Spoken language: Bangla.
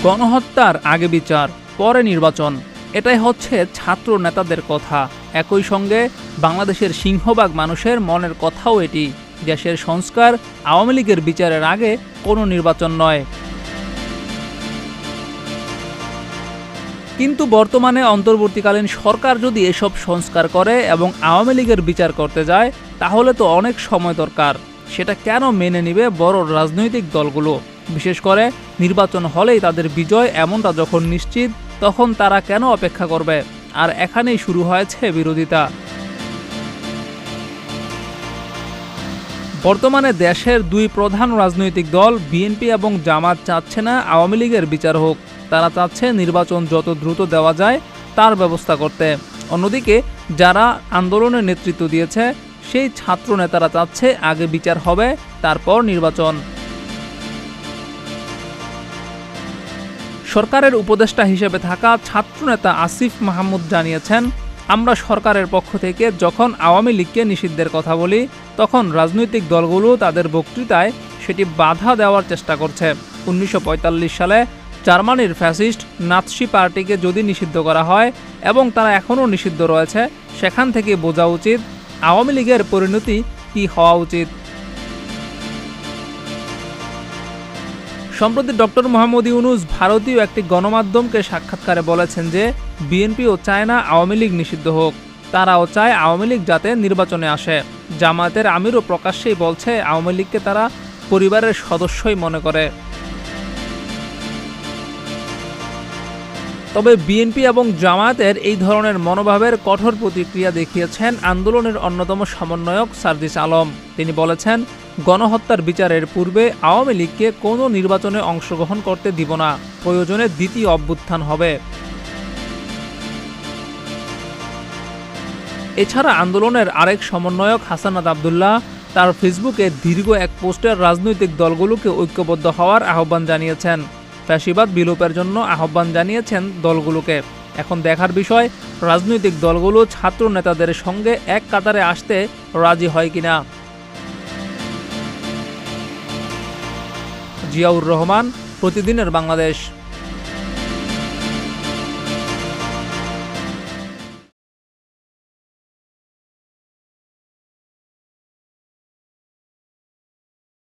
গণহত্যার আগে বিচার, পরে নির্বাচন, এটাই হচ্ছে ছাত্র নেতাদের কথা। একই সঙ্গে বাংলাদেশের সিংহভাগ মানুষের মনের কথাও এটি। দেশের সংস্কার, আওয়ামী লীগের বিচারের আগে কোনো নির্বাচন নয়। কিন্তু বর্তমানে অন্তর্বর্তীকালীন সরকার যদি এসব সংস্কার করে এবং আওয়ামী লীগের বিচার করতে যায়, তাহলে তো অনেক সময় দরকার। সেটা কেন মেনে নিবে বড় রাজনৈতিক দলগুলো? বিশেষ করে নির্বাচন হলেই তাদের বিজয় এমনটা যখন নিশ্চিত, তখন তারা কেন অপেক্ষা করবে? আর এখানেই শুরু হয়েছে বিরোধিতা। বর্তমানে দেশের দুই প্রধান রাজনৈতিক দল বিএনপি এবং জামাত চাচ্ছে না আওয়ামী লীগের বিচার হোক। তারা চাচ্ছে নির্বাচন যত দ্রুত দেওয়া যায় তার ব্যবস্থা করতে। অন্যদিকে যারা আন্দোলনের নেতৃত্ব দিয়েছে সেই ছাত্র নেতারা চাচ্ছে আগে বিচার হবে, তারপর নির্বাচন। সরকারের উপদেষ্টা হিসেবে থাকা ছাত্রনেতা আসিফ মাহমুদ জানিয়েছেন, আমরা সরকারের পক্ষ থেকে যখন আওয়ামী লীগকে নিষিদ্ধের কথা বলি, তখন রাজনৈতিক দলগুলো তাদের বক্তৃতায় সেটি বাধা দেওয়ার চেষ্টা করছে। 1945 সালে জার্মানির ফ্যাসিস্ট নাৎসি পার্টিকে যদি নিষিদ্ধ করা হয় এবং তারা এখনও নিষিদ্ধ রয়েছে, সেখান থেকে বোঝা উচিত আওয়ামী লীগের পরিণতি কী হওয়া উচিত। সম্প্রতি ডক্টর মোহাম্মদ ইউনূস ভারতীয় একটি গণমাধ্যমকে সাক্ষাৎকারে বলেছেন যে বিএনপিও চায় না আওয়ামী লীগ নিষিদ্ধ হোক, তারাও চায় আওয়ামী লীগ যাতে নির্বাচনে আসে। জামায়াতের আমিরও প্রকাশ্যেই বলছে আওয়ামী লীগকে তারা পরিবারের সদস্যই মনে করে। তবে বিএনপি এবং জামায়াতের এই ধরনের মনোভাবের কঠোর প্রতিক্রিয়া দেখিয়েছেন আন্দোলনের অন্যতম সমন্বয়ক সার্জিস আলম। তিনি বলেছেন, গণহত্যার বিচারের পূর্বে আওয়ামী লীগকে কোনো নির্বাচনে অংশগ্রহণ করতে দিব না, প্রয়োজনে দ্বিতীয় অভ্যুত্থান হবে। এছাড়া আন্দোলনের আরেক সমন্বয়ক হাসানাত আব্দুল্লাহ তার ফেসবুকে দীর্ঘ এক পোস্টের রাজনৈতিক দলগুলোকে ঐক্যবদ্ধ হওয়ার আহ্বান জানিয়েছেন। ফ্যাসিবাদ বিলোপের জন্য আহ্বান জানিয়েছেন দলগুলোকে। এখন দেখার বিষয় রাজনৈতিক দলগুলো ছাত্র নেতাদের সঙ্গে এক কাতারে আসতে রাজি হয় কিনা। জিয়াউর রহমান, প্রতিদিনের বাংলাদেশ।